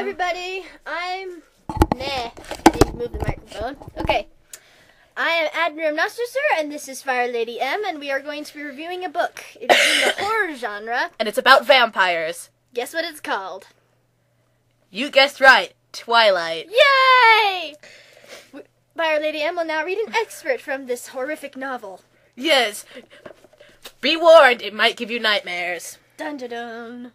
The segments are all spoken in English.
everybody. I need to move the microphone. Okay. I am Admiral Nuster, and this is Fire Lady M, and we are going to be reviewing a book. It is in the horror genre. And it's about vampires. Guess what it's called? You guessed right. Twilight. Yay! Fire Lady M will now read an excerpt from this horrific novel. Yes. Be warned, it might give you nightmares. Dun dun dun.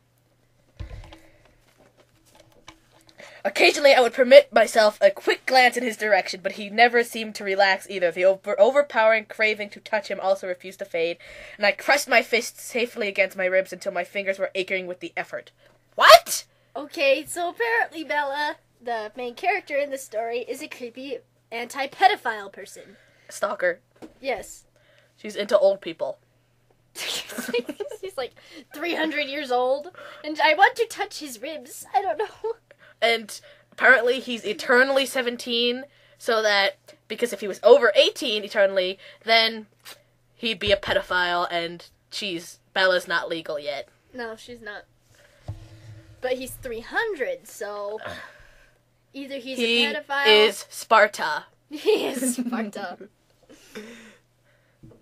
Occasionally, I would permit myself a quick glance in his direction, but he never seemed to relax either. The overpowering craving to touch him also refused to fade, and I crushed my fist safely against my ribs until my fingers were aching with the effort. What? Okay, so apparently Bella, the main character in the story, is a creepy anti-pedophile person. Stalker. Yes. She's into old people. She's like 300 years old, and I want to touch his ribs. I don't know. And apparently he's eternally 17, so that, because if he was over 18 eternally, then he'd be a pedophile, and Bella's not legal yet. No, she's not. But he's 300, so either he's a pedophile... He is Sparta. He is Sparta.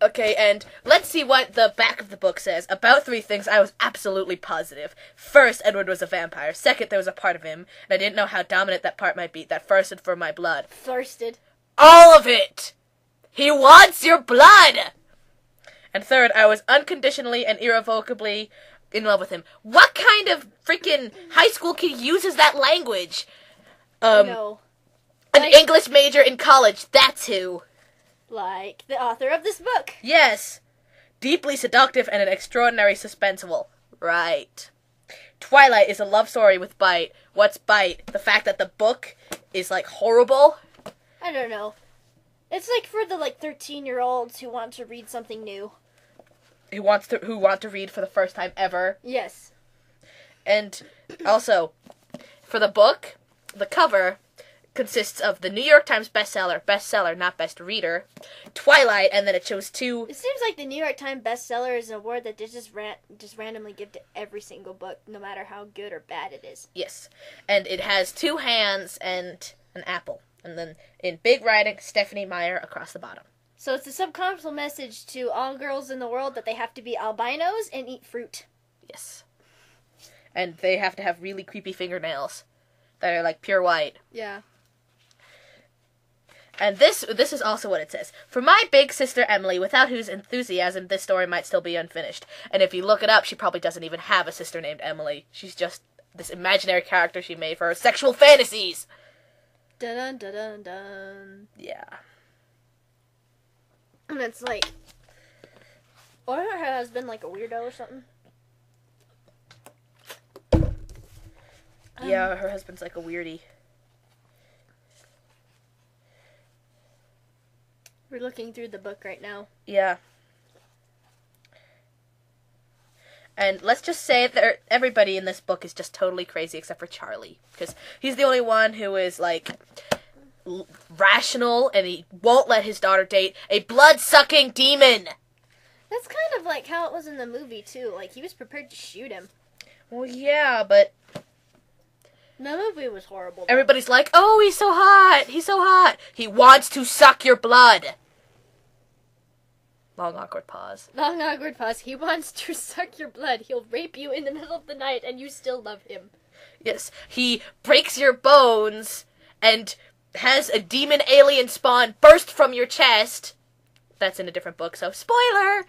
Okay, and let's see what the back of the book says. About 3 things I was absolutely positive. First, Edward was a vampire. Second, there was a part of him, and I didn't know how dominant that part might be, that thirsted for my blood. Thirsted. All of it! He wants your blood! And third, I was unconditionally and irrevocably in love with him. What kind of freaking high school kid uses that language? No. An English major in college, that's who. Like the author of this book. Yes. Deeply seductive and an extraordinary suspenseful. Right. Twilight is a love story with bite. What's bite? The fact that the book is, like, horrible? I don't know. It's like for the, 13-year-olds who want to read something new. Who want to read for the first time ever. Yes. And also, for the book, the cover consists of the New York Times bestseller, not best reader, Twilight, and then it shows 2... It seems like the New York Times bestseller is an award that they just randomly give to every single book, no matter how good or bad it is. Yes. And it has 2 hands and an apple. And then, in big writing, Stephanie Meyer across the bottom. So it's a subconscious message to all girls in the world that they have to be albinos and eat fruit. Yes. And they have to have really creepy fingernails that are, like, pure white. Yeah. And this is also what it says. For my big sister Emily, without whose enthusiasm this story might still be unfinished. And if you look it up, she probably doesn't even have a sister named Emily. She's just this imaginary character she made for her sexual fantasies. Dun dun dun dun dun. Yeah. And it's like, or her husband like a weirdo or something. Yeah, her husband's like a weirdie. We're looking through the book right now. Yeah. And let's just say that everybody in this book is just totally crazy except for Charlie. Because he's the only one who is, like, rational, and he won't let his daughter date a blood-sucking demon. That's kind of like how it was in the movie, too. Like, he was prepared to shoot him. Well, yeah, but The movie was horrible. Everybody's like, oh, he's so hot. He's so hot. He wants to suck your blood. Long, awkward pause. Long, awkward pause. He wants to suck your blood. He'll rape you in the middle of the night, and you still love him. Yes, he breaks your bones and has a demon alien spawn burst from your chest. That's in a different book, so spoiler!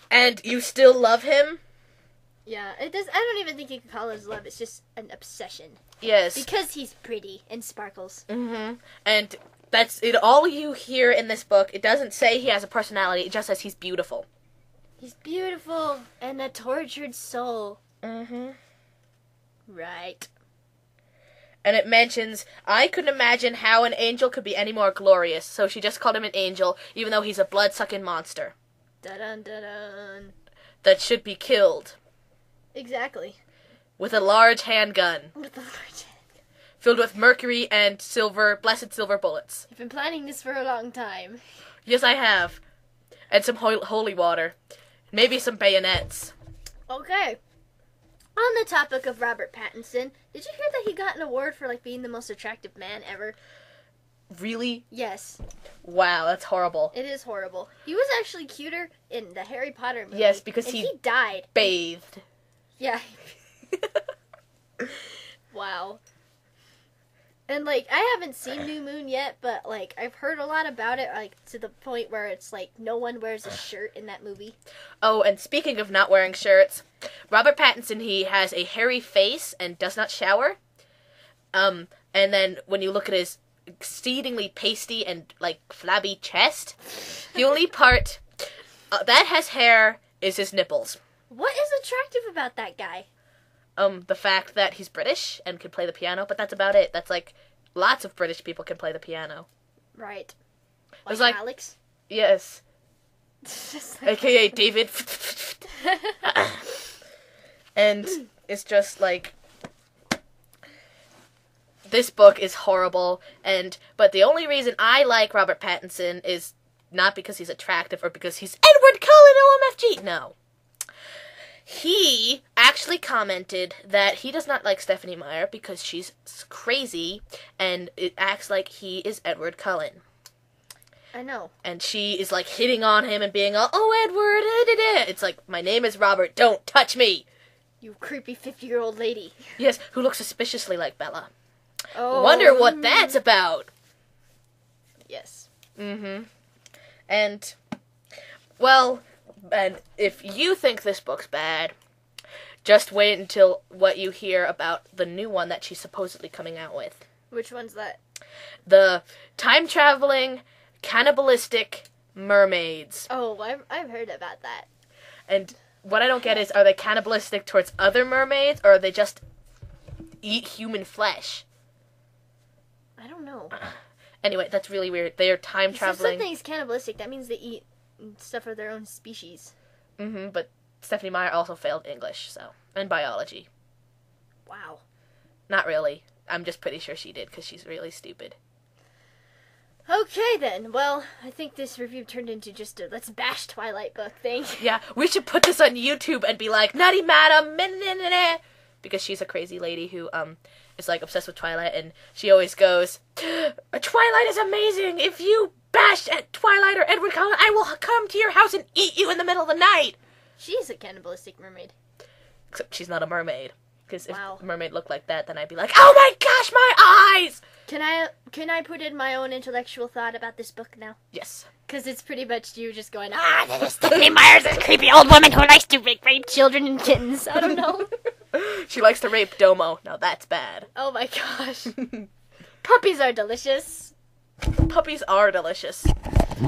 And you still love him? Yeah, it does. I don't even think you can call it love. It's just an obsession. Yes. Because he's pretty and sparkles. Mm-hmm. And that's it. All you hear in this book, it doesn't say he has a personality. It just says he's beautiful. He's beautiful and a tortured soul. Mm-hmm. Right. And it mentions, I couldn't imagine how an angel could be any more glorious, so she just called him an angel, even though he's a blood-sucking monster. Dun dun dun. That should be killed. Exactly. With a large handgun. With a large handgun. Filled with mercury and silver, blessed silver bullets. You've been planning this for a long time. Yes, I have. And some holy water. Maybe some bayonets. Okay. On the topic of Robert Pattinson, did you hear that he got an award for like being the most attractive man ever? Really? Yes. Wow, that's horrible. It is horrible. He was actually cuter in the Harry Potter movie. Yes, because and he died. Bathed. Yeah. Wow. And, like, I haven't seen New Moon yet, but, like, I've heard a lot about it, like, to the point where it's, like, no one wears a shirt in that movie. Oh, and speaking of not wearing shirts, Robert Pattinson, he has a hairy face and does not shower. And then when you look at his exceedingly pasty and, like, flabby chest, the only part that has hair is his nipples. What is attractive about that guy? The fact that he's British and can play the piano, but that's about it. That's like, lots of British people can play the piano. Right. Like Alex? Yes. Just like AKA David. And it's just like, this book is horrible, but the only reason I like Robert Pattinson is not because he's attractive or because he's Edward Cullen OMFG. No. He actually commented that he does not like Stephenie Meyer because she's crazy and it acts like he is Edward Cullen. I know. And she is like hitting on him and being all, oh, Edward, da, da, da. It's like, my name is Robert, don't touch me. You creepy 50-year-old lady. Yes, who looks suspiciously like Bella. Oh. Wonder what that's about. Yes. Mm-hmm. And, well, and if you think this book's bad, just wait until what you hear about the new one that she's supposedly coming out with. Which one's that? The time-traveling, cannibalistic mermaids. Oh, I've heard about that. And what I don't get is, are they cannibalistic towards other mermaids, or are they just eat human flesh? I don't know. Anyway, that's really weird. They are time-traveling. If something's cannibalistic, that means they eat stuff of their own species. Mm-hmm, but Stephenie Meyer also failed English, so, and biology. Wow. Not really. I'm just pretty sure she did, because she's really stupid. Okay, then. Well, I think this review turned into just a let's bash Twilight book thing. Yeah, we should put this on YouTube and be like, Nutty Madam, because she's a crazy lady who, is, like, obsessed with Twilight, and she always goes, Twilight is amazing! If you bash at Twilight or Edward Cullen, I will come to your house and eat you in the middle of the night! She's a cannibalistic mermaid. Except she's not a mermaid. Because if Wow. a mermaid looked like that, then I'd be like, oh my gosh, my eyes! Can I put in my own intellectual thought about this book now? Yes. Because it's pretty much you just going, This is Stephenie Meyer's a creepy old woman who likes to rape children and kittens. I don't know. She likes to rape Domo. Now that's bad. Oh my gosh. Puppies are delicious. Puppies are delicious.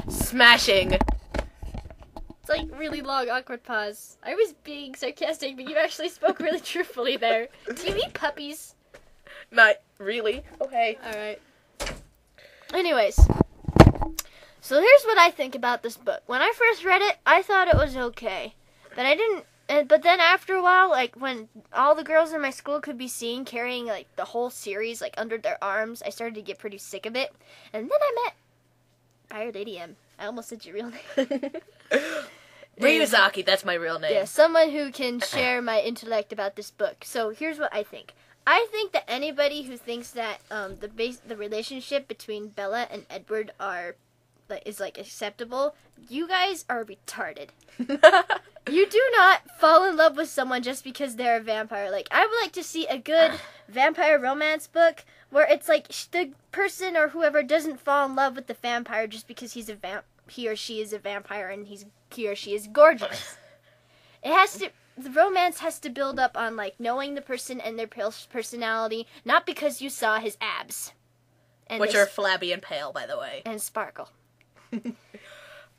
Smashing. It's like really long, awkward pause. I was being sarcastic, but you actually spoke really truthfully there. Do you eat puppies? Not really. Okay. Alright. Anyways. So here's what I think about this book. When I first read it, I thought it was okay. But I didn't... But then after a while, like, when all the girls in my school could be seen carrying, like, the whole series, like, under their arms, I started to get pretty sick of it. And then I met Fire Lady M. I almost said your real name. Ryuzaki, that's my real name. Yeah, someone who can share my intellect about this book. So here's what I think. I think that anybody who thinks that the relationship between Bella and Edward is acceptable, you guys are retarded. You do not fall in love with someone just because they're a vampire. Like, I would like to see a good vampire romance book where it's like the person or whoever doesn't fall in love with the vampire just because he or she is a vampire and he or she is gorgeous. The romance has to build up on, like, knowing the person and their personality, not because you saw his abs. Which are flabby and pale, by the way. And sparkle.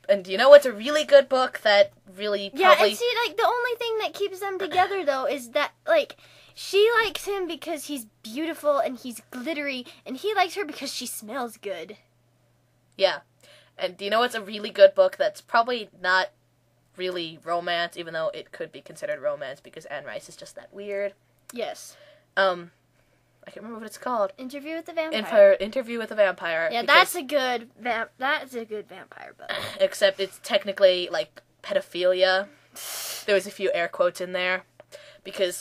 And you know what's a really good book that really probably... Yeah, and see, like, the only thing that keeps them together, though, is that, like, she likes him because he's beautiful and he's glittery, and he likes her because she smells good. Yeah. And do you know what's a really good book that's probably not really romance, even though it could be considered romance because Anne Rice is just that weird? Yes. I can't remember what it's called. Interview with the Vampire. Interview with a Vampire. Yeah, that's a good vampire book. Except it's technically, like, pedophilia. There was a few air quotes in there. Because